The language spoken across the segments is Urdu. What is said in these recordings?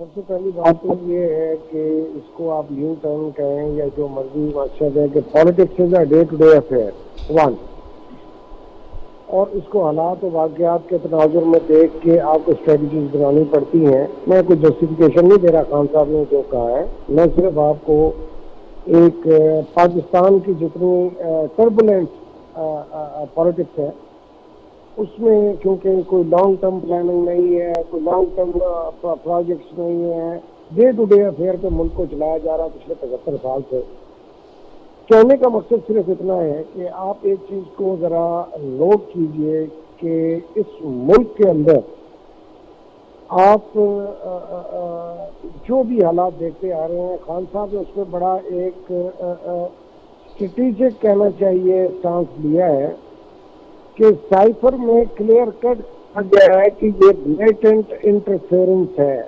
سب سے پہلی بات تو یہ ہے کہ اس کو آپ یو ٹرن کہیں یا جو مرضی مقصد ہے کہ politics is a day to day affair one, اور اس کو حالات و واقعات کے تناظر میں دیکھ کے آپ کو اسٹریٹجیز بنانی پڑتی ہیں. میں کوئی جسٹیفیکیشن نہیں دے رہا خان صاحب نے جو کہا ہے، میں صرف آپ کو ایک پاکستان کی جتنی ٹربولنٹ پالیٹکس ہے اس میں، کیونکہ کوئی لانگ ٹرم پلاننگ نہیں ہے، کوئی لانگ ٹرم پروجیکٹس نہیں ہے، ڈے ٹو ڈے افیئر پہ ملک کو چلایا جا رہا پچھلے 75 سال سے. کہنے کا مقصد صرف اتنا ہے کہ آپ ایک چیز کو ذرا نوٹ کیجئے کہ اس ملک کے اندر آپ جو بھی حالات دیکھتے آ رہے ہیں، خان صاحب نے اس میں بڑا ایک اسٹریٹجک کہنا چاہیے سٹانس لیا ہے کہ سائفر میں کلیئر کٹ کہا گیا ہے کہ یہ بلیٹنٹ انٹرفیئرنس ہے.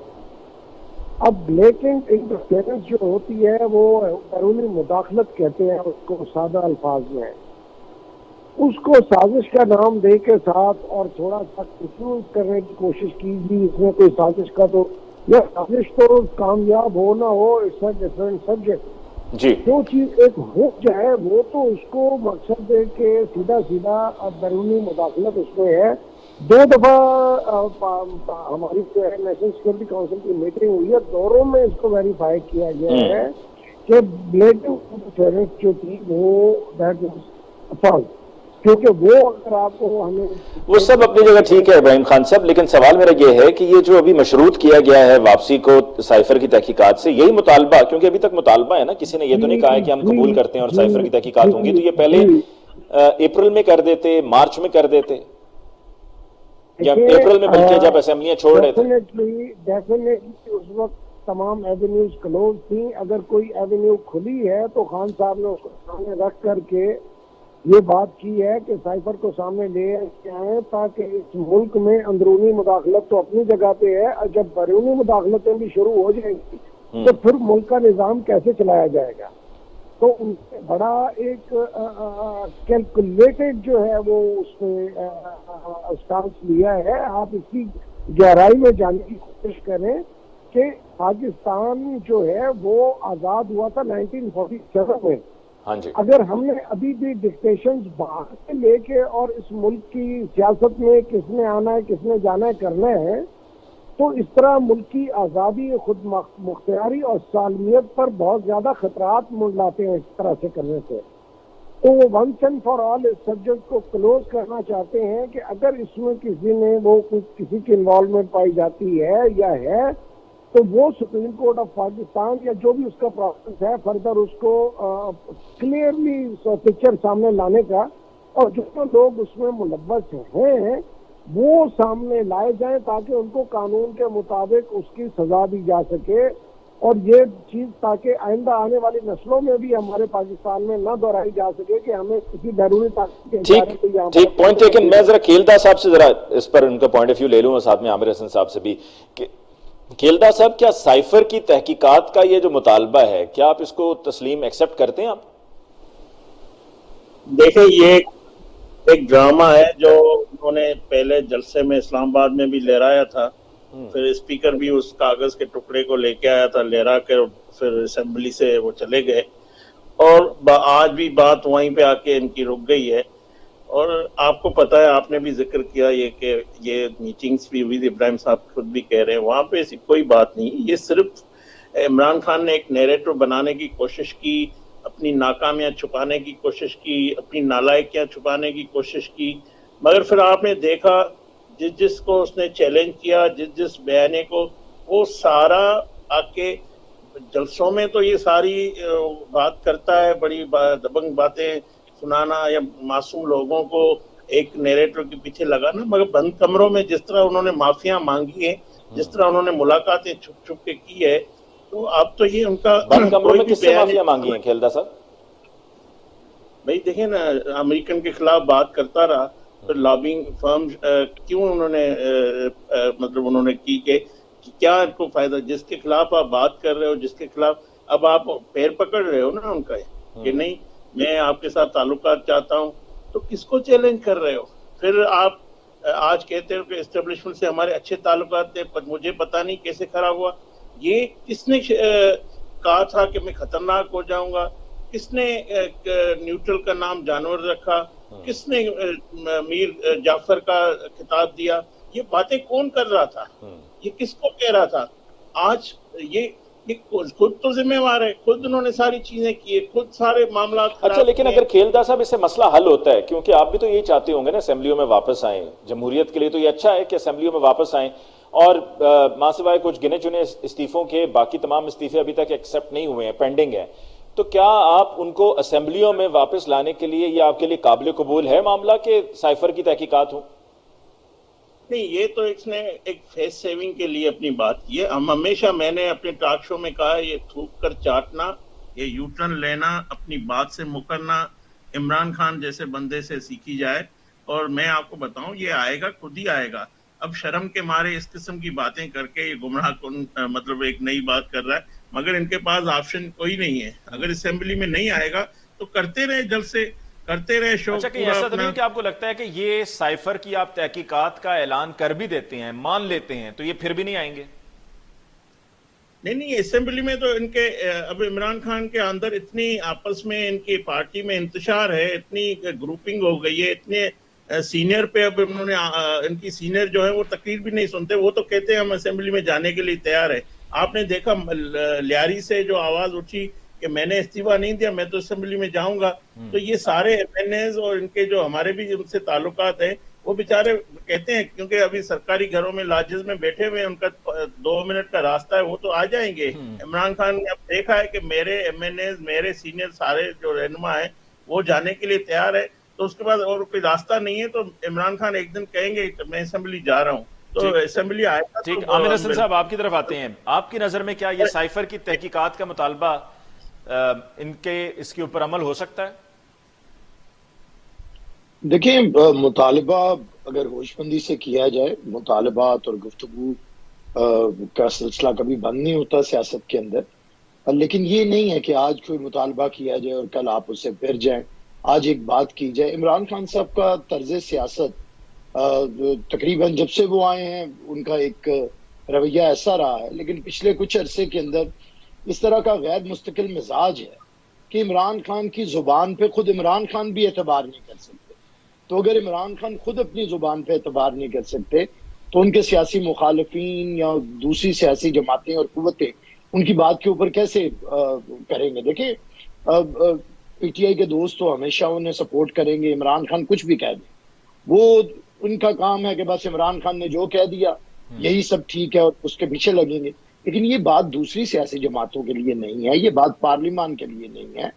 اب بلیٹنٹ انٹرفیئرنس جو ہوتی ہے وہ بیرونی مداخلت کہتے ہیں اس کو سادہ الفاظ میں. اس کو سازش کا نام دے کے ساتھ اور تھوڑا سا کنفیوز کرنے کی کوشش کی گئی. اس میں کوئی سازش کا تو یہ سازش تو کامیاب ہو نہ ہو، اٹس اے ڈفرنٹ سبجیکٹ. جی جو چیز ایک حق جو ہے وہ تو اس کو مقصد ہے کہ سیدھا بیرونی مداخلت اس میں ہے. 2 دفعہ ہماری جو ہے نیشنل سیکورٹی کونسل کی میٹنگ ہوئی ہے، دوروں میں اس کو ویریفائی کیا گیا ہے کہ بلیٹنٹ انٹرفیئرنس جو تھی وہ دیٹ واز فالس. کیونکہ وہ اگر آپ کو ہمیں وہ سب اپنی جگہ ٹھیک ہے ابراہیم خان صاحب، لیکن سوال میرا یہ ہے کہ یہ جو ابھی مشروط کیا گیا ہے واپسی کو سائفر کی تحقیقات سے، یہی مطالبہ، کیونکہ ابھی تک مطالبہ ہے نا، کسی نے یہ تو نہیں کہا ہے کہ ہم قبول کرتے ہیں اور سائفر کی تحقیقات ہوں گی، تو یہ پہلے اپریل میں کر دیتے، مارچ میں کر دیتے، یا اپریل میں بلکہ جب اسمبلیاں چھوڑ رہے تھے. ڈیفینیٹلی اس وقت تمام ایونیوز کلوز تھیں. اگر کوئی ایونیو کھلی ہے تو خان صاحب نے اس کو سامنے رکھ کر کے یہ بات کی ہے کہ سائفر کو سامنے لے کے آئیں تاکہ اس ملک میں اندرونی مداخلت تو اپنی جگہ پہ ہے، اور جب بیرونی مداخلتیں بھی شروع ہو جائیں گی تو پھر ملک کا نظام کیسے چلایا جائے گا. تو ان سے بڑا ایک کیلکولیٹڈ جو ہے وہ اس میں اسٹانس لیا ہے. آپ اس کی گہرائی میں جانے کی کوشش کریں کہ پاکستان جو ہے وہ آزاد ہوا تھا 1947 میں. ہاں جی، اگر ہم نے ابھی بھی ڈکٹیشنز باہر سے لے کے اور اس ملک کی سیاست میں کس نے آنا ہے کس نے جانا ہے کرنا ہے، تو اس طرح ملک کی آزادی، خود مختاری اور سالمیت پر بہت زیادہ خطرات منڈلاتے ہیں اس طرح سے کرنے سے. تو وہ ونس اینڈ فار آل اس سبجیکٹ کو کلوز کرنا چاہتے ہیں کہ اگر اس میں کسی نے وہ کسی کی انوالومنٹ پائی جاتی ہے یا ہے تو وہ سپریم کورٹ آف پاکستان یا جو بھی اس کا پروسیس ہے فردر اس کو کلیئرلی پکچر سامنے لانے کا، اور جو لوگ اس میں ملوث ہیں وہ سامنے لائے جائیں تاکہ ان کو قانون کے مطابق اس کی سزا دی جا سکے، اور یہ چیز تاکہ آئندہ آنے والی نسلوں میں بھی ہمارے پاکستان میں نہ دہرائی جا سکے کہ ہمیں کسی بیرونی طاقت کے ٹھیک پوائنٹ. لیکن میں ذرا کھیلدا صاحب سے ذرا اس پر ان کا پوائنٹ آف ویو لے لوں، اور ساتھ میں عامر حسن صاحب سے بھی. کھیلدا صاحب، کیا سائفر کی تحقیقات کا یہ جو مطالبہ ہے، کیا آپ اس کو تسلیم ایکسپٹ کرتے ہیں؟ آپ دیکھیں، یہ ایک ڈرامہ ہے جو انہوں نے پہلے جلسے میں اسلام آباد میں بھی لہرایا تھا، پھر اسپیکر بھی اس کاغذ کے ٹکڑے کو لے کے آیا تھا لہرا کے، پھر اسمبلی سے وہ چلے گئے، اور آج بھی بات وہیں پہ آ کے ان کی رک گئی ہے. اور آپ کو پتا ہے، آپ نے بھی ذکر کیا یہ کہ یہ میٹنگز بھی ہوئی تھی، ابراہیم صاحب خود بھی کہہ رہے ہیں، وہاں پہ ایسی کوئی بات نہیں. یہ صرف عمران خان نے ایک نیریٹو بنانے کی کوشش کی، اپنی ناکامیاں چھپانے کی کوشش کی، اپنی نالائکیاں چھپانے کی کوشش کی. مگر پھر آپ نے دیکھا جس کو اس نے چیلنج کیا، جس بیانے کو، وہ سارا آ کے جلسوں میں تو یہ ساری بات کرتا ہے، بڑی دبنگ باتیں سنانا یا معصوم لوگوں کو ایک نیریٹر کے پیچھے لگانا، مگر بند کمروں میں جس طرح انہوں نے معافیاں مانگی ہیں، جس طرح انہوں نے ملاقاتیں چھپ چھپ کے کی ہے، تو اب تو یہ ان کا بند کمروں میں کس سے معافیاں مانگی ہیں کھیلدا صاحب؟ بھائی دیکھیں نا، امریکن کے خلاف بات کرتا رہا، پھر لابنگ فرم کیوں انہوں نے مطلب انہوں نے کی کہ کیا ان کو فائدہ، جس کے خلاف آپ بات کر رہے ہو، جس کے خلاف اب آپ پیر پکڑ رہے ہو نا ان کا کہ نہیں میں آپ کے ساتھ تعلقات چاہتا ہوں، تو کس کو چیلنج کر رہے ہو؟ پھر آپ آج کہتے ہو کہ اسٹیبلشمنٹ سے ہمارے اچھے تعلقات تھے، پر مجھے پتا نہیں کیسے خراب ہوا. یہ کس نے کہا تھا کہ میں خطرناک ہو جاؤں گا؟ کس نے نیوٹرل کا نام جانور رکھا؟ کس نے میر جعفر کا خطاب دیا؟ یہ باتیں کون کر رہا تھا؟ یہ کس کو کہہ رہا تھا؟ آج یہ خود تو ذمہ وار ہے، خود انہوں نے ساری چیزیں کی، خود سارے معاملات خراب اچھا، لیکن اگر کھیلدا صاحب اس سے مسئلہ حل ہوتا ہے، کیونکہ آپ بھی تو یہی چاہتے ہوں گے نا اسمبلیوں میں واپس آئیں، جمہوریت کے لیے تو یہ اچھا ہے کہ اسمبلیوں میں واپس آئیں، اور ماں سوائے کچھ گنے چنے استعفوں کے باقی تمام استعفے ابھی تک ایکسیپٹ نہیں ہوئے ہیں، پینڈنگ ہیں، تو کیا آپ ان کو اسمبلیوں میں واپس لانے کے لیے یہ آپ کے لیے قابل قبول ہے معاملہ کہ سائفر کی تحقیقات ہوں؟ نہیں، یہ تو اس نے ایک فیس سیونگ کے لیے اپنی بات کی ہے. ہم ہمیشہ، میں نے اپنے ٹاک شو میں کہا، یہ تھوک کر چاٹنا، یہ یو ٹرن لینا، اپنی بات سے مکرنا عمران خان جیسے بندے سے سیکھی جائے. اور میں آپ کو بتاؤں، یہ آئے گا، خود ہی آئے گا. اب شرم کے مارے اس قسم کی باتیں کر کے یہ گمراہ کن مطلب ایک نئی بات کر رہا ہے، مگر ان کے پاس آپشن کوئی نہیں ہے. اگر اسمبلی میں نہیں آئے گا تو کرتے رہے، جلد سے کرتے رہے شو. اچھا، کہیں ایسا تو نہیں کہ آپ کو لگتا ہے کہ یہ سائفر کی آپ تحقیقات کا اعلان کر بھی دیتے ہیں، مان لیتے ہیں، تو یہ پھر بھی نہیں آئیں گے؟ نہیں، اسمبلی میں تو ان کے اب عمران خان کے اندر اتنی آپس میں ان کی پارٹی میں انتشار ہے، اتنی گروپنگ ہو گئی ہے، اتنے سینئر پہ اب انہوں نے ان کی سینئر جو ہے وہ تقریر بھی نہیں سنتے، وہ تو کہتے ہیں ہم اسمبلی میں جانے کے لیے تیار ہے. آپ نے دیکھا لیاری سے جو آواز اٹھی کہ میں نے استعفیٰ نہیں دیا، میں تو اسمبلی میں جاؤں گا. تو یہ سارے ایم این ایز اور ان کے جو ہمارے بھی ان سے تعلقات ہیں، وہ بیچارے کہتے ہیں، کیونکہ ابھی سرکاری گھروں میں لاجز میں بیٹھے ہوئے، ان کا 2 منٹ کا راستہ ہے، وہ تو آ جائیں گے. عمران خان نے اب دیکھا ہے کہ میرے ایم این ایز، میرے سینئر سارے جو رہنما ہیں وہ جانے کے لیے تیار ہے، تو اس کے بعد اور کوئی راستہ نہیں ہے. تو عمران خان ایک دن کہیں گے کہ میں اسمبلی جا رہا ہوں، تو اسمبلی آئے گا. ٹھیک، عامر حسن صاحب آپ کی طرف آتے ہیں. آپ کی نظر میں کیا یہ سائفر کی تحقیقات کا مطالبہ ان کے اس کے اوپر عمل ہو سکتا ہے؟ دیکھیں، مطالبہ اگر ہوش مندی سے کیا جائے، مطالبات اور گفتگو کا سلسلہ کبھی بند نہیں ہوتا سیاست کے اندر. لیکن یہ نہیں ہے کہ آج کوئی مطالبہ کیا جائے اور کل آپ اس سے پھر جائیں. آج ایک بات کی جائے. عمران خان صاحب کا طرز سیاست تقریباً جب سے وہ آئے ہیں ان کا ایک رویہ ایسا رہا ہے، لیکن پچھلے کچھ عرصے کے اندر اس طرح کا غیر مستقل مزاج ہے کہ عمران خان کی زبان پہ خود عمران خان بھی اعتبار نہیں کر سکتے. تو اگر عمران خان خود اپنی زبان پہ اعتبار نہیں کر سکتے تو ان کے سیاسی مخالفین یا دوسری سیاسی جماعتیں اور قوتیں ان کی بات کے اوپر کیسے کریں گے؟ دیکھیں، پی ٹی آئی کے دوست تو ہمیشہ انہیں سپورٹ کریں گے، عمران خان کچھ بھی کہہ دیں، وہ ان کا کام ہے کہ بس عمران خان نے جو کہہ دیا یہی سب ٹھیک ہے اور اس کے پیچھے لگیں گے. لیکن یہ بات دوسری سیاسی جماعتوں کے لیے نہیں ہے، یہ بات پارلیمان کے لیے نہیں ہے.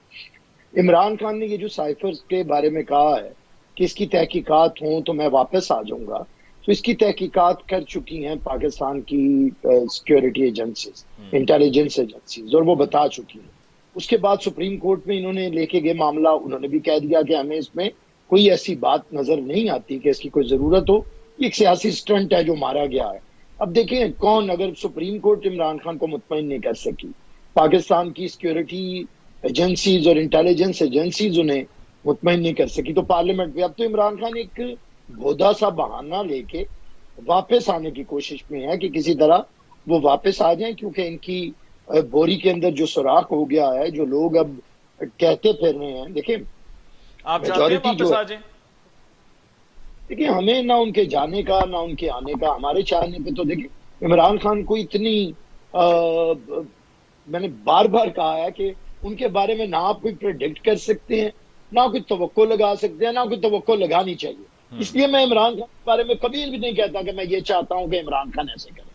عمران خان نے یہ جو سائفر کے بارے میں کہا ہے کہ اس کی تحقیقات ہوں تو میں واپس آ جاؤں گا، تو اس کی تحقیقات کر چکی ہیں پاکستان کی سیکیورٹی ایجنسیز، انٹیلیجنس ایجنسیز، اور وہ بتا چکی ہیں. اس کے بعد سپریم کورٹ میں انہوں نے لے کے گئے معاملہ، انہوں نے بھی کہہ دیا کہ ہمیں اس میں کوئی ایسی بات نظر نہیں آتی کہ اس کی کوئی ضرورت ہو، یہ ایک سیاسی سٹنٹ ہے جو مارا گیا ہے. اب دیکھیں، کون، اگر سپریم کورٹ عمران خان کو مطمئن نہیں کر سکی، پاکستان کی سیکیورٹی ایجنسیز اور انٹیلیجنس ایجنسیز انہیں مطمئن نہیں کر سکی، تو پارلیمنٹ میں اب تو عمران خان ایک بھودا سا بہانہ لے کے واپس آنے کی کوشش میں ہے کہ کسی طرح وہ واپس آ جائیں، کیونکہ ان کی بوری کے اندر جو سوراخ ہو گیا ہے، جو لوگ اب کہتے پھر رہے ہیں. دیکھیں، آپ چاہتے ہیں واپس آ جائیں؟ دیکھیں، ہمیں نہ ان کے جانے کا نہ ان کے آنے کا، ہمارے چاہنے پہ تو دیکھیں عمران خان کو اتنی میں نے بار بار کہا ہے کہ ان کے بارے میں نہ آپ کوئی پریڈکٹ کر سکتے ہیں، نہ کوئی توقع لگا سکتے ہیں، نہ کوئی توقع لگانی چاہیے. اس لیے میں عمران خان کے بارے میں کبھی بھی نہیں کہتا کہ میں یہ چاہتا ہوں کہ عمران خان ایسے کرے،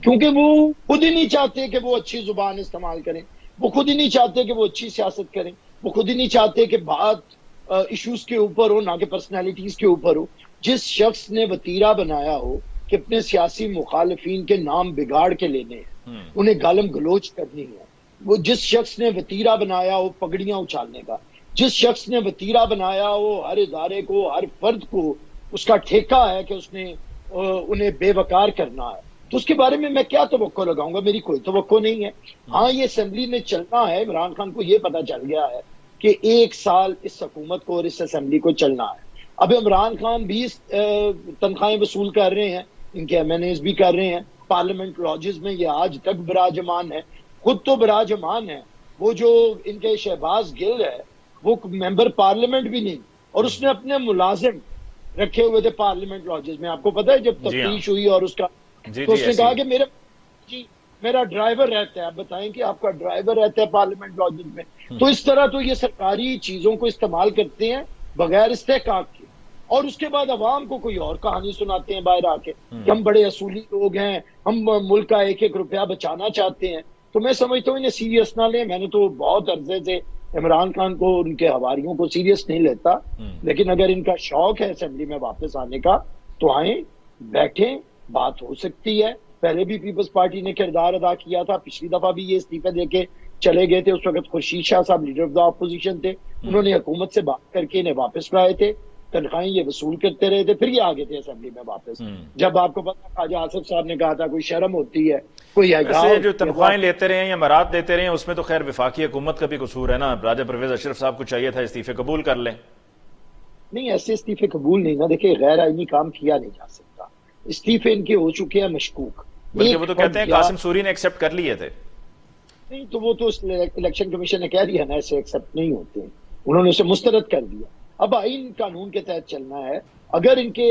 کیونکہ وہ خود ہی نہیں چاہتے کہ وہ اچھی زبان استعمال کریں، وہ خود ہی نہیں چاہتے کہ وہ اچھی سیاست کریں، وہ خود ہی نہیں چاہتے کہ بات ایشوز کے اوپر ہو، نہ کہ پرسنالٹیز کے اوپر ہو. جس شخص نے وتیرہ بنایا ہو کہ اپنے سیاسی مخالفین کے نام بگاڑ کے لینے ہیں، انہیں گالم گلوچ کرنی ہے، وہ جس شخص نے وتیرہ بنایا ہو پگڑیاں اچھالنے کا، جس شخص نے وتیرہ بنایا ہو ہر ادارے کو، ہر فرد کو اس کا ٹھیکہ ہے کہ اس نے انہیں بے وقار کرنا ہے، تو اس کے بارے میں میں کیا توقع لگاؤں گا؟ میری کوئی توقع نہیں ہے. ہاں، یہ اسمبلی میں چلنا ہے. عمران خان کو یہ پتا چل گیا ہے کہ 1 سال اس حکومت کو اور اس اسمبلی کو چلنا ہے. اب عمران خان بھی تنخواہیں وصول کر رہے ہیں، ان کے ایم این ایز بھی کر رہے ہیں، پارلیمنٹ لاجز میں یہ آج تک براجمان ہے. خود تو براجمان ہے. وہ جو ان کے شہباز گل ہے وہ ممبر پارلیمنٹ بھی نہیں, اور اس نے اپنے ملازم رکھے ہوئے تھے پارلیمنٹ لاجز میں. آپ کو پتا ہے جب تفتیش ہوئی اور اس کا تو اس نے کہا کہ میرا ڈرائیور رہتا ہے. آپ بتائیں کہ آپ کا ڈرائیور رہتا ہے پارلیمنٹ لاجز میں. تو اس طرح تو یہ سرکاری چیزوں کو استعمال کرتے ہیں بغیر استحقاق کے, اور اس کے بعد عوام کو کوئی اور کہانی سناتے ہیں باہر آ کے کہ ہم بڑے اصولی لوگ ہیں, ہم ملک کا ایک ایک روپیہ بچانا چاہتے ہیں. تو میں سمجھتا ہوں انہیں سیریس نہ لیں. میں نے تو بہت عرصے سے عمران خان کو اور ان کے حواریوں کو سیریس نہیں لیتا, لیکن اگر ان کا شوق ہے اسمبلی میں واپس آنے کا تو آئیں, بیٹھیں, بات ہو سکتی ہے. پہلے بھی پیپلز پارٹی نے کردار ادا کیا تھا, پچھلی دفعہ بھی یہ استعفے دے کے چلے گئے تھے. اس وقت خورشید شاہ صاحب لیڈر آف دا اپوزیشن تھے, انہوں نے حکومت سے بات کر کے انہیں واپس لائے تھے, تنخواہیں یہ وصول کرتے رہے تھے, پھر یہ آگے تھے اسمبلی میں واپس. جب آپ کو پتا خواجہ آصف صاحب نے کہا تھا کوئی شرم ہوتی ہے, کوئی ایسے جو تنخواہیں لیتے رہے ہیں یا مراد دیتے رہے ہیں اس میں تو خیر وفاقی حکومت کا بھی قصور ہے نا. راجہ پرویز اشرف صاحب کو چاہیے تھا استعفے قبول کر لیں. نہیں, ایسے استعفے قبول نہیں نا. دیکھیں غیر آئینی کام کیا نہیں جا سکتا. استعفے ان کے ہو چکے ہیں مشکوک. بلکہ وہ تو کہتے ہیں قاسم سوری نے ایکسپٹ کر لیے تھے. نہیں تو وہ تو الیکشن کمیشن نے کہہ دیا نا ایسے ایکسپٹ نہیں ہوتے ہیں, انہوں نے اسے مسترد کر دیا. اب آئین قانون کے تحت چلنا ہے. اگر ان کے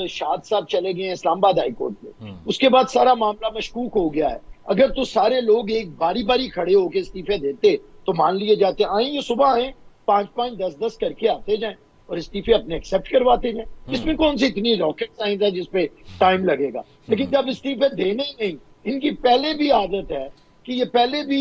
شاد صاحب چلے گئے ہیں اسلام آباد ہائی کورٹ میں, اس کے بعد سارا معاملہ مشکوک ہو گیا ہے. اگر تو سارے لوگ ایک باری باری کھڑے ہو کے استعفے دیتے تو مان لیے جاتے. آئیں یہ صبح آئیں, 5-5, 10-10 کر کے آتے جائیں اور استعفے اپنے ایکسپٹ کرواتے جائیں. اس میں کون سی اتنی راکٹ سائنس ہے جس پہ ٹائم لگے گا. لیکن جب استعفے دینے ہی نہیں, ان کی پہلے بھی عادت ہے کہ یہ پہلے بھی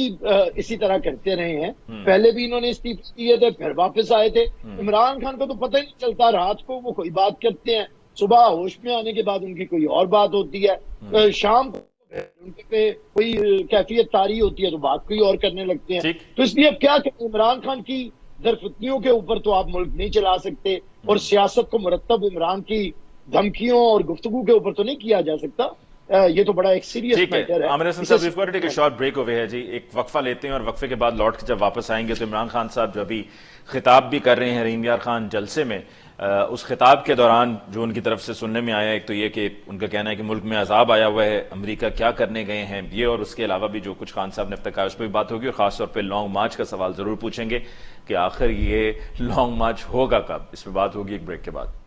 اسی طرح کرتے رہے ہیں. پہلے بھی انہوں نے استعفے دیے تھے, پھر واپس آئے تھے. عمران خان کو تو پتہ ہی نہیں چلتا, رات کو وہ کوئی بات کرتے ہیں, صبح ہوش میں آنے کے بعد ان کی کوئی اور بات ہوتی ہے, شام کو ان پہ کوئی کیفیت طاری ہوتی ہے تو بات کوئی اور کرنے لگتے ہیں. تو اس لیے اب کیا کریں, عمران خان کی درفتنیوں کے اوپر تو آپ ملک نہیں چلا سکتے, اور سیاست کو مرتب عمران کی دھمکیوں اور گفتگو کے اوپر تو نہیں کیا جا سکتا. یہ تو بڑا ایک سیریس میٹر ہے. عامر حسن صاحب we've got to take a short break over here جی. ایک وقفہ لیتے ہیں اور وقفے کے بعد لوٹ کے جب واپس آئیں گے تو عمران خان صاحب جو ابھی خطاب بھی کر رہے ہیں رحیم یار خان جلسے میں, اس خطاب کے دوران جو ان کی طرف سے سننے میں آیا, ایک تو یہ کہ ان کا کہنا ہے کہ ملک میں عذاب آیا ہوا ہے, امریکہ کیا کرنے گئے ہیں یہ, اور اس کے علاوہ بھی جو کچھ خان صاحب نے اب تک کہا اس پہ بھی بات ہوگی, اور خاص طور پہ لانگ مارچ کا سوال ضرور پوچھیں گے کہ آخر یہ لانگ مارچ ہوگا کب. اس پہ بات ہوگی ایک بریک کے بعد.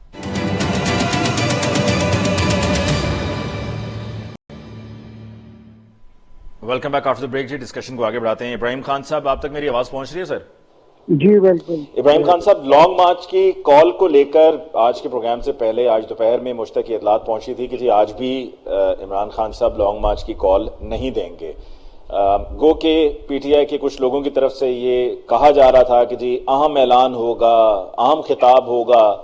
ویلکم بیک آفٹر بریک جی. ڈسکشن کو آگے بڑھاتے ہیں. ابراہیم خان صاحب آپ تک میری آواز پہنچ رہی ہے سر؟ جی بالکل. ابراہیم خان صاحب, لانگ مارچ کی کال کو لے کر آج کے پروگرام سے پہلے آج دوپہر میں مجھ تک یہ اطلاعات پہنچی تھی کہ جی آج بھی عمران خان صاحب لانگ مارچ کی کال نہیں دیں گے. گو کہ پی ٹی آئی کے کچھ لوگوں کی طرف سے یہ کہا جا رہا تھا کہ جی اہم اعلان ہوگا, اہم خطاب ہوگا.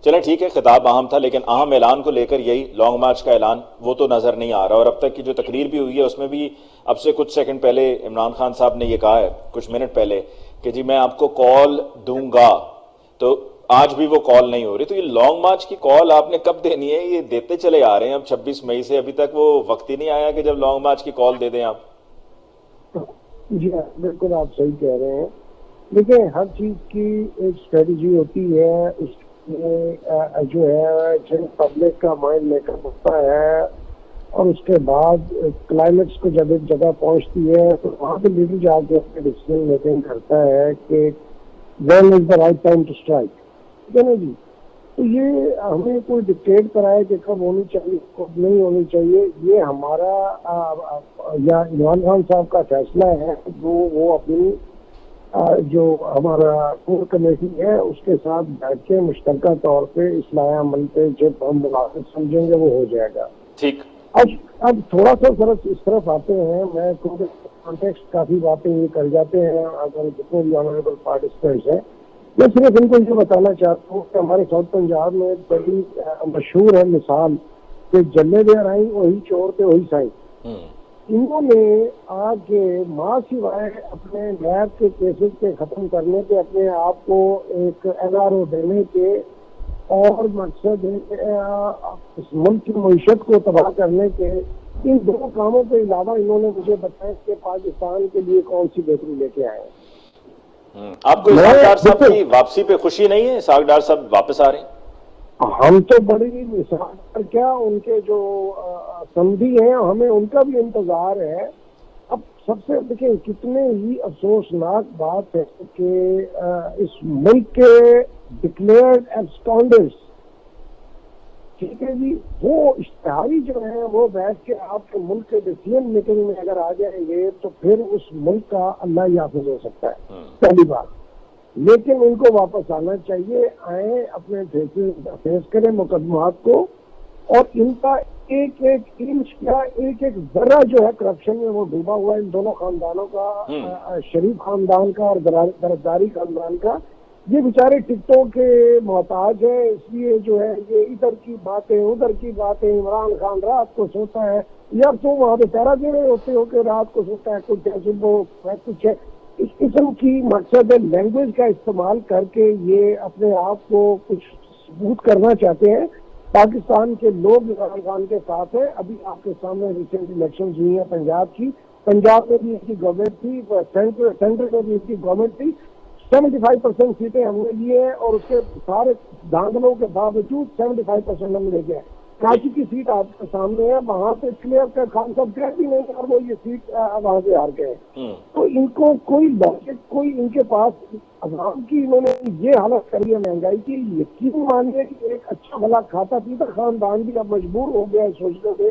چلیں ٹھیک ہے, خطاب اہم تھا, لیکن اہم اعلان کو لے کر یہی لانگ مارچ کا اعلان وہ تو نظر نہیں آ رہا. اور اب تک کی جو تقریر بھی ہوئی ہے اس میں بھی اب سے کچھ سیکنڈ پہلے عمران خان صاحب نے یہ کہا ہے, کچھ منٹ پہلے, کہ جی میں آپ کو کال دوں گا, تو آج بھی وہ کال نہیں ہو رہی. تو یہ لانگ مارچ کی کال آپ نے کب دینی ہے؟ یہ دیتے چلے آ رہے ہیں اب 26 مئی سے, ابھی تک وہ وقت ہی نہیں آیا کہ جب لانگ مارچ کی کال دے دیں آپ. جی بالکل آپ صحیح کہہ رہے ہیں. دیکھیں ہر چیز کی ایک اسٹریٹجی ہوتی ہے, اس میں جو ہے جن پبلک کا مائنڈ میک اپ ہوتا ہے, اور اس کے بعد کلائمیکس کو جب ایک جگہ پہنچتی ہے تو وہاں پہ لیڈر جا کے اپنے ڈیسیژن میکنگ کرتا ہے کہ when is the right time to strike, ٹھیک ہے نا جی. تو یہ ہمیں کوئی ڈکٹیٹ کرائے کہ کب ہونی چاہیے کب نہیں ہونی چاہیے, یہ ہمارا یا عمران خان صاحب کا فیصلہ ہے جو وہ اپنی جو ہمارا کور کمیٹی ہے اس کے ساتھ بیٹھ کے مشترکہ طور پہ اصلاح عمل پہ جب ہم مناسب سمجھیں گے وہ ہو جائے گا. ٹھیک. اب تھوڑا سا اس طرف آتے ہیں, میں کانٹیکسٹ کافی باتیں یہ کر جاتے ہیں اگر جتنے بھی آنریبل پارٹیسپینٹس ہیں. میں صرف ان کو یہ بتانا چاہتا ہوں کہ ہمارے ساؤتھ پنجاب میں ایک بڑی مشہور ہے مثال کہ جلے دیر آئی وہی چور تھے وہی سائی. انہوں نے آج ماں سوائے اپنے نیب کے کیسز کے ختم کرنے کے, اپنے آپ کو ایک NRO دینے کے, اور مقصد ہے کہ اس ملک کی معیشت کو تباہ کرنے کے, ان دو کاموں کے علاوہ انہوں نے مجھے بتایا کہ پاکستان کے لیے کون سی بہتری لے کے آئے ہیں. آپ کو اسحاق ڈار صاحب کی واپسی پہ خوشی نہیں ہے؟ اسحاق ڈار صاحب واپس آ رہے ہیں. ہم تو بڑی مثال کیا ان کے جو سمدھی ہیں ہمیں ان کا بھی انتظار ہے. اب سب سے دیکھیں کتنے ہی افسوسناک بات ہے کہ اس ملک کے ڈکلیئرڈ ایبسکانڈرز، ٹھیک ہے جی، وہ اشتہاری جو ہیں وہ بیٹھ کے آپ کے ملک کے ڈیسیژن میکنگ میں اگر آ جائیں گے تو پھر اس ملک کا اللہ ہی حافظ ہو سکتا ہے، پہلی بات. لیکن ان کو واپس آنا چاہیے، آئیں اپنے فیس کریں مقدمات کو، اور ان کا ایک ایک انچ کا ایک ایک ذرہ جو ہے کرپشن میں وہ ڈوبا ہوا ہے، ان دونوں خاندانوں کا، شریف خاندان کا اور درباری خاندان کا. یہ بیچارے ٹکٹوں کے محتاج ہیں، اس لیے جو ہے یہ ادھر کی باتیں ادھر کی باتیں. عمران خان رات کو سوتا ہے، یار تم وہاں پہ پہرا دے رہے ہوتے ہو کہ رات کو سوتا ہے، کچھ ہے صبح کچھ ہے. اس قسم کی مقصد لینگویج کا استعمال کر کے یہ اپنے آپ کو کچھ ثبوت کرنا چاہتے ہیں. پاکستان کے لوگ عمران خان کے ساتھ ہیں. ابھی آپ کے سامنے ریسنٹ الیکشن ہوئی ہیں پنجاب کی، پنجاب میں بھی ان کی گورنمنٹ تھی، سینٹر میں بھی ان کی گورنمنٹ تھی. 75% سیٹیں ہم نے لی ہیں اور اس کے سارے دھاندلوں کے باوجود 75% ہم لے گئے. کراچی کی سیٹ آپ کے سامنے ہے، وہاں پہ کلیئر کر خان صاحب کہہ بھی نہیں اور وہ یہ سیٹ وہاں سے ہار گئے. تو ان کو کوئی لاجک، کوئی ان کے پاس عوام کی انہوں نے یہ حالت کری ہے مہنگائی کی. یقین مانیے کہ ایک اچھا بھلا کھاتا پیتا خاندان بھی اب مجبور ہو گیا ہے سوچنے سے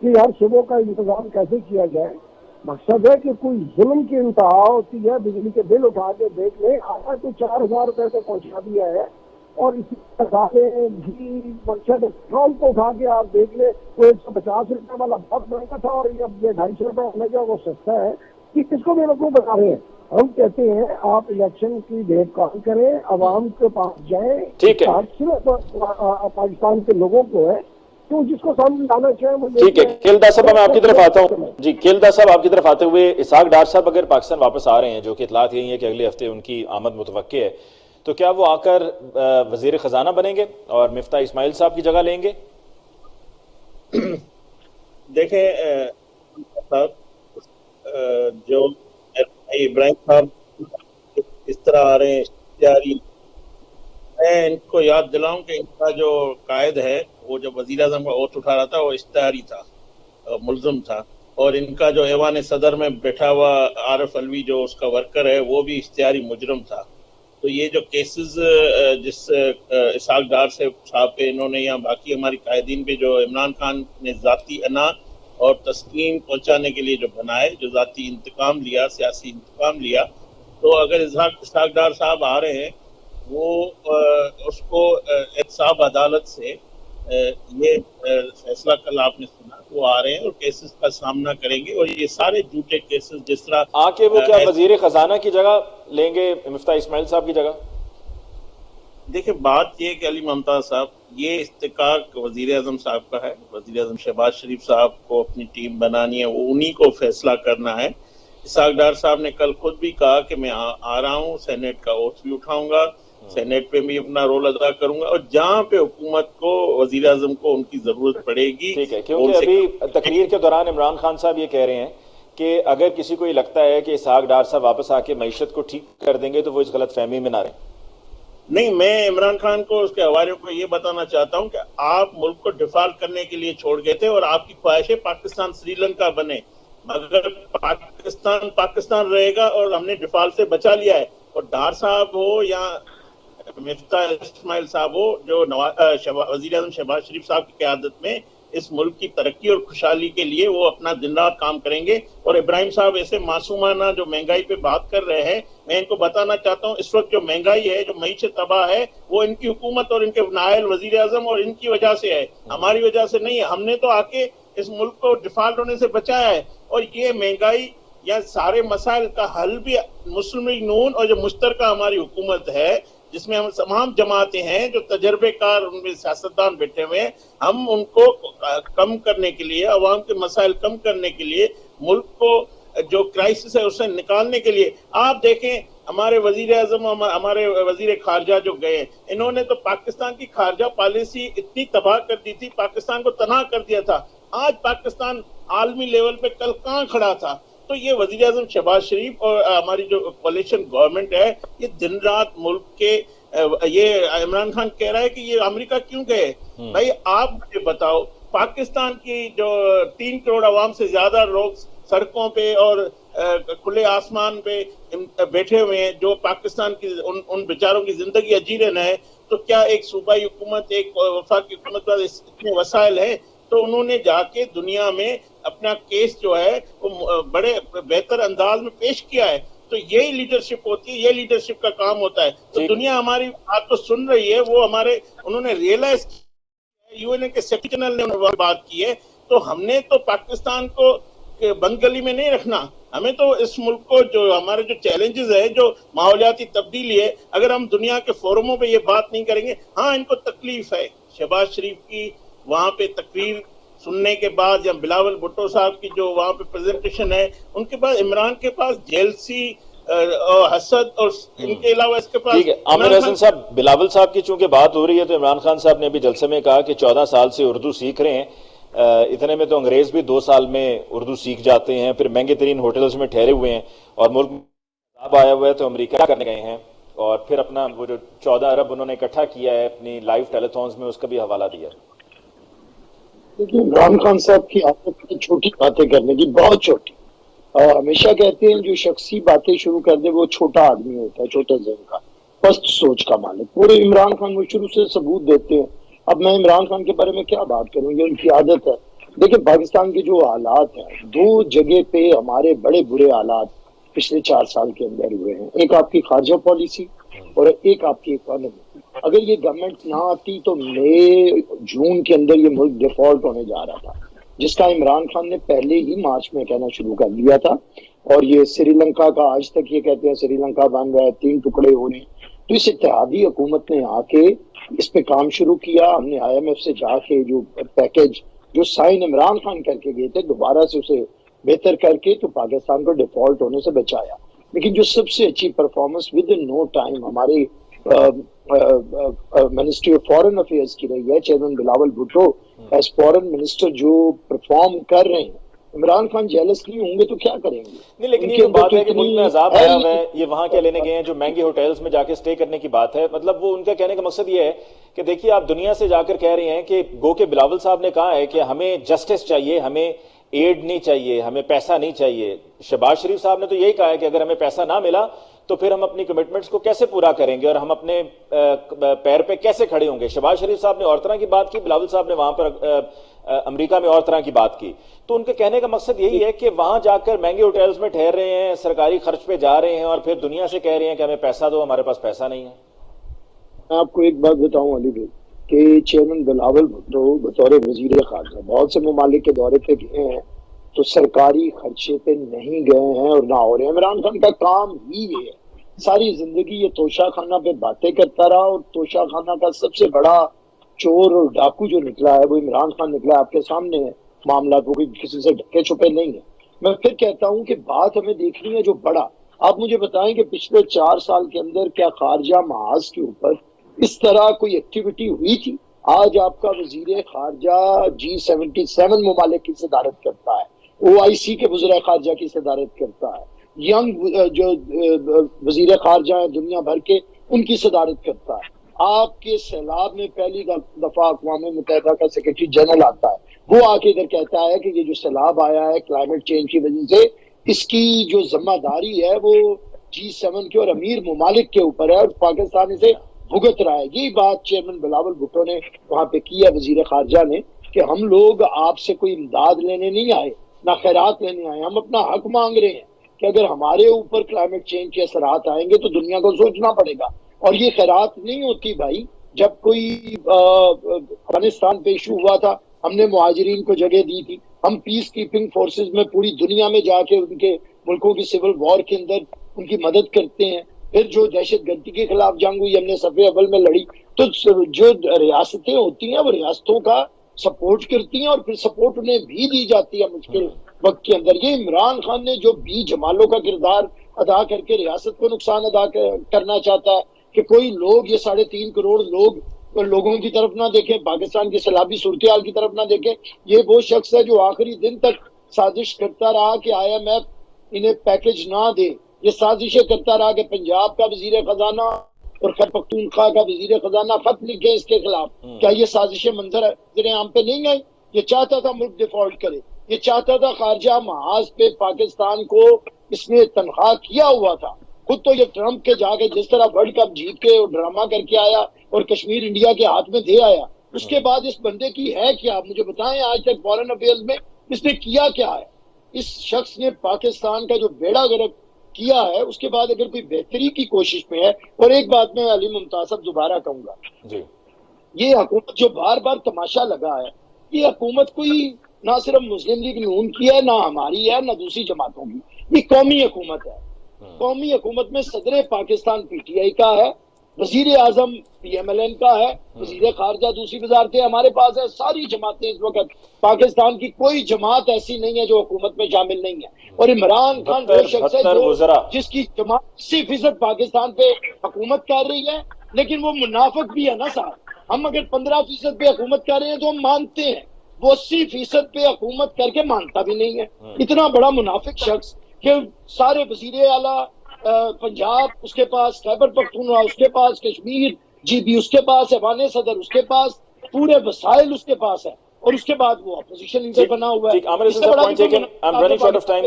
کہ یار صبح کا انتظام کیسے کیا جائے. مقصد ہے کہ کوئی ظلم کی انتہا ہوتی ہے، بجلی کے بل اٹھا کے دیکھ لیں، آتا تو 4,000 روپے سے پہنچا دیا ہے. اور اسی طرح بھی مقصد پیٹرول کو اٹھا کے آپ دیکھ لیں، وہ 150 روپے والا بہت مہنگا تھا اور اب یہ 250 روپے ہونے کا وہ سستا ہے. کہ کس کو بے وقوف بتا رہے ہیں؟ ہم کہتے ہیں آپ الیکشن کی ڈیٹ کال کریں، عوام کے پاس جائیں. ٹھیک ہے، پاکستان کے لوگوں کو ہے تو جس کو سامنے لانا چاہیں. ٹھیک ہے کھیلدار صاحب میں آپ کی طرف آتا ہوں. جی کھیلدار صاحب آپ کی طرف آتے ہوئے، اسحاق ڈار صاحب اگر پاکستان واپس آ رہے ہیں، جو کہ اطلاعات یہی ہے کہ اگلے ہفتے ان کی آمد متوقع ہے، تو کیا وہ آ کر وزیر خزانہ بنیں گے اور مفتاح اسماعیل صاحب کی جگہ لیں گے؟ دیکھیں جو ابراہیم صاحب اس طرح آ رہے ہیں اختیاری، میں ان کو یاد دلاؤں کہ ان کا جو قائد ہے وہ جو وزیر اعظم کا اوتھ اٹھا رہا تھا وہ اشتہاری تھا، ملزم تھا. اور ان کا جو ایوان صدر میں بیٹھا ہوا عارف الوی جو اس کا ورکر ہے وہ بھی اشتہاری مجرم تھا. تو یہ جو کیسز جس اسحاق ڈار صاحب پہ انہوں نے یا باقی ہماری قائدین پہ جو عمران خان نے ذاتی انا اور تسکین پہنچانے کے لیے جو بنائے، جو ذاتی انتقام لیا، سیاسی انتقام لیا، تو اگر اسحاق ڈار صاحب آ رہے ہیں وہ اس کو احتساب عدالت سے یہ فیصلہ کل آپ نے سنا، وہ آ رہے ہیں اور کیسز کا سامنا کریں گے. اور یہ سارے جھوٹے کیسز جس طرح آ کے وہ کیا وزیر خزانہ کی جگہ لیں گے مفتاح اسماعیل صاحب کی جگہ؟ دیکھیں بات یہ کہ علی ممتاز صاحب، یہ استحقاق وزیر اعظم صاحب کا ہے. وزیر اعظم شہباز شریف صاحب کو اپنی ٹیم بنانی ہے، وہ انہی کو فیصلہ کرنا ہے. اسحاق ڈار صاحب نے کل خود بھی کہا کہ میں آ رہا ہوں، سینیٹ کا اوتھ بھی اٹھاؤں گا، سینیٹ پہ بھی اپنا رول ادا کروں گا، اور جہاں پہ حکومت کو، وزیر اعظم کو ان کی ضرورت پڑے گی. ٹھیک ہے، کیونکہ ابھی تقریر کے دوران عمران خان صاحب یہ کہہ رہے ہیں کہ اگر کسی کو یہ لگتا ہے کہ اسحاق ڈار صاحب واپس آ کے معیشت کو ٹھیک کر دیں گے تو وہ اس غلط فہمی میں نہ رہیں. نہیں، میں عمران خان کو، اس کے حواریوں کو یہ بتانا چاہتا ہوں کہ آپ ملک کو ڈیفالٹ کرنے کے لیے چھوڑ گئے تھے اور آپ کی خواہش ہے پاکستان سری لنکا بنے، مگر پاکستان رہے گا اور ہم نے ڈیفالٹ سے بچا لیا ہے. اور ڈار صاحب ہو یا مفتاح اسماعیل صاحب ہو، جو وزیر اعظم شہباز شریف صاحب کی قیادت میں اس ملک کی ترقی اور خوشحالی کے لیے وہ اپنا دن رات کام کریں گے. اور ابراہیم صاحب ایسے معصومانہ جو مہنگائی پہ بات کر رہے ہیں، میں ان کو بتانا چاہتا ہوں اس وقت جو مہنگائی ہے، جو معیشت تباہ ہے، وہ ان کی حکومت اور ان کے نائل وزیر اعظم اور ان کی وجہ سے ہے، ہماری وجہ سے نہیں ہے. ہم نے تو آ کے اس ملک کو ڈیفالٹ ہونے سے بچایا ہے. اور یہ مہنگائی یا سارے مسائل کا حل بھی مسلم لیگ نون اور جو مشترکہ ہماری حکومت ہے، جس میں ہم تمام جماعتیں ہیں، جو تجربے کار ان میں سیاستدان بیٹھے ہوئے ہیں، ہم ان کو کم کرنے کے لیے، عوام کے مسائل کم کرنے کے لیے، ملک کو جو کرائسس ہے اسے نکالنے کے لیے. آپ دیکھیں ہمارے وزیر اعظم، ہمارے وزیر خارجہ جو گئے، انہوں نے تو پاکستان کی خارجہ پالیسی اتنی تباہ کر دی تھی، پاکستان کو تنہا کر دیا تھا. آج پاکستان عالمی لیول پہ کل کہاں کھڑا تھا؟ تو یہ وزیر اعظم شہباز شریف اور ہماری جو کولیشن گورنمنٹ ہے، یہ دن رات ملک کے یہ عمران خان کہہ رہا ہے کہ یہ امریکہ کیوں گئے. بھائی آپ مجھے بتاؤ, پاکستان کی جو 3 کروڑ عوام سے زیادہ لوگ سڑکوں پہ اور کھلے آسمان پہ بیٹھے ہوئے ہیں, جو پاکستان کی ان بیچاروں کی زندگی جی رہے ہیں, تو کیا ایک صوبائی حکومت, ایک وفاقی حکومت کا اتنے وسائل ہیں؟ تو انہوں نے جا کے دنیا میں اپنا کیس جو ہے وہ بڑے بہتر انداز میں پیش کیا ہے. تو یہی لیڈرشپ ہوتی ہے, یہ لیڈرشپ کا کام ہوتا ہے. تو دنیا ہماری بات تو سن رہی ہے, وہ انہوں نے ریئلائز یو این اے کے سیکرٹری جنرل نے بات کی ہے. تو ہم نے تو پاکستان کو بند گلی میں نہیں رکھنا. ہمیں تو اس ملک کو جو ہمارے جو چیلنجز ہے, جو ماحولیاتی تبدیلی ہے, اگر ہم دنیا کے فورموں پہ یہ بات نہیں کریں گے. ہاں ان کو تکلیف ہے, شہباز شریف کی وہاں پہ تقریر سننے کے بعد, یا بلاول بھٹو صاحب کی جو وہاں پہ پریزنٹیشن ہے, ان کے پاس عمران کے پاس جیلسی اور حسد, اور ان کے علاوہ اس کے پاس ٹھیک ہے. عامر حسن صاحب, بلاول صاحب کی چونکہ بات ہو رہی ہے تو عمران خان صاحب نے بھی جلسے میں کہا کہ 14 سال سے اردو سیکھ رہے ہیں, اتنے میں تو انگریز بھی 2 سال میں اردو سیکھ جاتے ہیں, پھر مہنگے ترین ہوٹلز میں ٹھہرے ہوئے ہیں, اور ملک میں عذاب آیا ہوا ہے تو امریکہ کرنے گئے ہیں, اور پھر اپنا وہ جو 14 ارب انہوں نے اکٹھا کیا ہے اپنی لائیو ٹیلی تھونز میں, اس کا بھی حوالہ دیا. دیکھیے عمران خان صاحب کی عادت ہے چھوٹی باتیں کرنے کی, بہت چھوٹی. ہمیشہ کہتے ہیں جو شخصی باتیں شروع کر دے وہ چھوٹا آدمی ہوتا ہے, چھوٹے ذہن کا, پست سوچ کا مالک. پورے عمران خان وہ شروع سے ثبوت دیتے ہیں. اب میں عمران خان کے بارے میں کیا بات کروں, یہ ان کی عادت ہے. دیکھیں پاکستان کے جو حالات ہیں, 2 جگہ پہ ہمارے بڑے برے حالات پچھلے 4 سال کے اندر ہوئے ہیں. ایک آپ کی خارجہ پالیسی اور ایک آپ کی اکانومی. اگر یہ گورنمنٹ نہ آتی تو مئی جون کے اندر یہ ملک ڈیفالٹ ہونے جا رہا تھا, جس کا عمران خان نے پہلے ہی مارچ میں کہنا شروع کر دیا تھا. اور یہ سری لنکا کا آج تک یہ کہتے ہیں سری لنکا بن رہا ہے, 3 ٹکڑے ہو رہے ہیں. تو اس اتحادی حکومت نے آ کے اس پہ کام شروع کیا. ہم نے IMF سے جا کے جو پیکج جو سائن عمران خان کر کے گئے تھے, دوبارہ سے اسے بہتر کر کے تو پاکستان کو ڈیفالٹ ہونے سے بچایا. لیکن جو سب سے اچھی performance within no time ہماری منسٹری آف فارن افیئرس کی رہی ہے, chairman Bilawal Bhutto as foreign minister جو پرفارم کر رہے ہیں. عمران خان جیلس نہیں ہوں گے تو کیا کریں گے؟ نہیں, لیکن یہ بات ہے کہ ملک میں عذاب آیا ہوا ہے, یہ وہاں کیا لینے گئے ہیں, جو مہنگے ہوٹلز میں جا کے سٹے کرنے کی بات ہے. مطلب وہ ان کا کہنے کا مقصد یہ ہے کہ دیکھیے آپ دنیا سے جا کر کہہ رہے ہیں کہ گو کہ بلاول صاحب نے کہا ہے کہ ہمیں جسٹس چاہیے, ہمیں ایڈ نہیں چاہیے, ہمیں پیسہ نہیں چاہیے. شہباز شریف صاحب نے تو یہی کہا ہے کہ اگر ہمیں پیسہ نہ ملا تو پھر ہم اپنی کمٹمنٹس کو کیسے پورا کریں گے اور ہم اپنے پیر پہ کیسے کھڑے ہوں گے. شہباز شریف صاحب نے اور طرح کی بات کی, بلاول صاحب نے وہاں پر امریکہ میں اور طرح کی بات کی. تو ان کے کہنے کا مقصد یہی ہے کہ وہاں جا کر مہنگے ہوٹلز میں ٹھہر رہے ہیں, سرکاری خرچ پہ جا رہے ہیں, اور پھر دنیا سے کہہ رہے ہیں کہ ہمیں پیسہ دو, ہمارے پاس پیسہ نہیں ہے. میں آپ کو ایک بات بتاؤں علی بھائی کہ چیئرمین بلاول بھٹو بطور وزیر خارجہ بہت سے ممالک کے دورے پہ گئے ہیں تو سرکاری خرچے پہ نہیں گئے ہیں اور نہ ہو رہے ہیں. عمران خان کا کام ہی یہ ہے, ساری زندگی یہ توشہ خانہ پہ باتیں کرتا رہا, اور توشہ خانہ کا سب سے بڑا چور اور ڈاکو جو نکلا ہے وہ عمران خان نکلا ہے. آپ کے سامنے ہے معاملات, وہ کسی سے ڈھکے چھپے نہیں ہیں. میں پھر کہتا ہوں کہ بات ہمیں دیکھنی ہے جو بڑا. آپ مجھے بتائیں کہ پچھلے 4 سال کے اندر کیا خارجہ محاذ کے اوپر اس طرح کوئی ایکٹیویٹی ہوئی تھی؟ آج آپ کا وزیر خارجہ G77 ممالک کی صدارت کرتا ہے, OIC کے وزراء خارجہ کی صدارت کرتا ہے, ینگ جو وزیر خارجہ ہیں دنیا بھر کے ان کی صدارت کرتا ہے. آپ کے سیلاب میں پہلی دفعہ اقوام متحدہ کا سیکرٹری جنرل آتا ہے, وہ آ کے ادھر کہتا ہے کہ یہ جو سیلاب آیا ہے کلائمیٹ چینج کی وجہ سے, اس کی جو ذمہ داری ہے وہ G7 کے اور امیر ممالک کے اوپر ہے اور پاکستان اسے بھگت رہا ہے. یہی بات چیئرمین بلاول بھٹو نے وہاں پہ کیا وزیر خارجہ نے کہ ہم لوگ آپ سے کوئی امداد لینے نہیں آئے, نہ خیرات لینے آئے, ہم اپنا حق مانگ رہے ہیں کہ اگر ہمارے اوپر کلائمیٹ چینج کے اثرات آئیں گے تو دنیا کو سوچنا پڑے گا. اور یہ خیرات نہیں ہوتی بھائی. جب کوئی افغانستان پہ ایشو ہوا تھا ہم نے مہاجرین کو جگہ دی تھی, ہم پیس کیپنگ فورسز میں پوری دنیا میں جا کے ان کے ملکوں کی سول وار کے اندر ان کی مدد کرتے ہیں. پھر جو دہشت گردی کے خلاف جنگ ہوئی ہم نے صفحے اول میں لڑی. تو جو ریاستیں ہوتی ہیں وہ ریاستوں کا سپورٹ کرتی ہیں اور پھر سپورٹ انہیں بھی دی جاتی ہے مشکل وقت کے اندر. یہ عمران خان نے جو بی جمالوں کا کردار ادا کر کے ریاست کو نقصان ادا کرنا چاہتا ہے کہ کوئی لوگ یہ 3.5 کروڑ لوگوں کی طرف نہ دیکھیں, پاکستان کی سیلابی صورتحال کی طرف نہ دیکھیں. یہ وہ شخص ہے جو آخری دن تک سازش کرتا رہا کہ IMF انہیں پیکج نہ دے, یہ سازشیں کرتا رہا کہ پنجاب کا وزیر خزانہ اور خیبر پختونخوا کا وزیر خزانہ خط لکھے اس کے خلاف. کیا یہ سازش منظر عام پہ نہیں آئی؟ یہ چاہتا تھا ملک ڈیفالٹ کرے، یہ چاہتا تھا خارجہ محاذ پہ پاکستان کو اس نے تنخواہ کیا ہوا تھا. خود تو یہ ٹرمپ کے جا کے جس طرح ورلڈ کپ جیت کے اور ڈرامہ کر کے آیا اور کشمیر انڈیا کے ہاتھ میں دے آیا، اس کے بعد اس بندے کی ہے کیا؟ مجھے بتائیں آج تک فارن افیئرز میں اس نے کیا کیا ہے؟ اس شخص نے پاکستان کا جو بیڑا غرق کیا ہے، اس کے بعد اگر کوئی بہتری کی کوشش میں ہے. اور ایک بات میں علی ممتاز صاحب دوبارہ کہوں گا، یہ حکومت جو بار بار تماشا لگا ہے، یہ حکومت کوئی نہ صرف مسلم لیگ نون کی ہے، نہ ہماری ہے، نہ دوسری جماعتوں کی. یہ قومی حکومت ہے. قومی حکومت میں صدر پاکستان پی ٹی آئی کا ہے، وزیر اعظم پی ایم ایل این کا ہے، وزیر خارجہ دوسری وزارتیں ہمارے پاس ہے. ساری جماعتیں اس وقت پاکستان کی کوئی جماعت ایسی نہیں ہے جو حکومت میں شامل نہیں ہے. اور عمران خان وہ شخص ہے جس کی جماعت 80% پاکستان پہ حکومت کر رہی ہے، لیکن وہ منافق بھی ہے نا صاحب. ہم اگر 15% پہ حکومت کر رہے ہیں تو ہم مانتے ہیں، وہ 80% پہ حکومت کر کے مانتا بھی نہیں ہے. اتنا بڑا منافق شخص کہ سارے وزیر اعلیٰ پنجاب اس کے پاس، خیبر پختونخوا اس کے پاس، کشمیر جی بی اس کے پاس، ایوان صدر اس کے پاس، پورے وسائل اس کے پاس ہے، اور اس کے بعد وہ اپوزیشن لیڈر بنا ہوا ہے. عامر حسن صاحب point taken. I'm running short of time.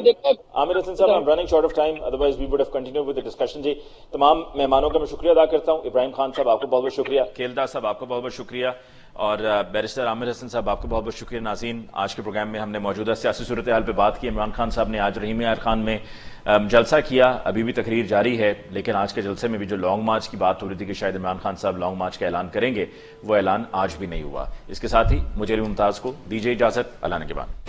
عامر حسن صاحب I'm running short of time, otherwise we would have continued with the discussion. جی تمام مہمانوں کا میں شکریہ ادا کرتا ہوں. ابراہیم خان صاحب آپ کو بہت بہت شکریہ، کھیلدار صاحب آپ کو بہت بہت شکریہ، اور بیرسٹر عامر حسن صاحب آپ کو بہت بہت شکریہ. ناظرین، آج کے پروگرام میں ہم نے موجودہ سیاسی صورتحال پہ بات کی. عمران خان صاحب نے آج رحیم یار خان میں جلسہ کیا، ابھی بھی تقریر جاری ہے، لیکن آج کے جلسے میں بھی جو لانگ مارچ کی بات ہو رہی تھی کہ شاید عمران خان صاحب لانگ مارچ کا اعلان کریں گے، وہ اعلان آج بھی نہیں ہوا. اس کے ساتھ ہی مجھے علی ممتاز کو دیجیے اجازت. اللہ نے کے بعد.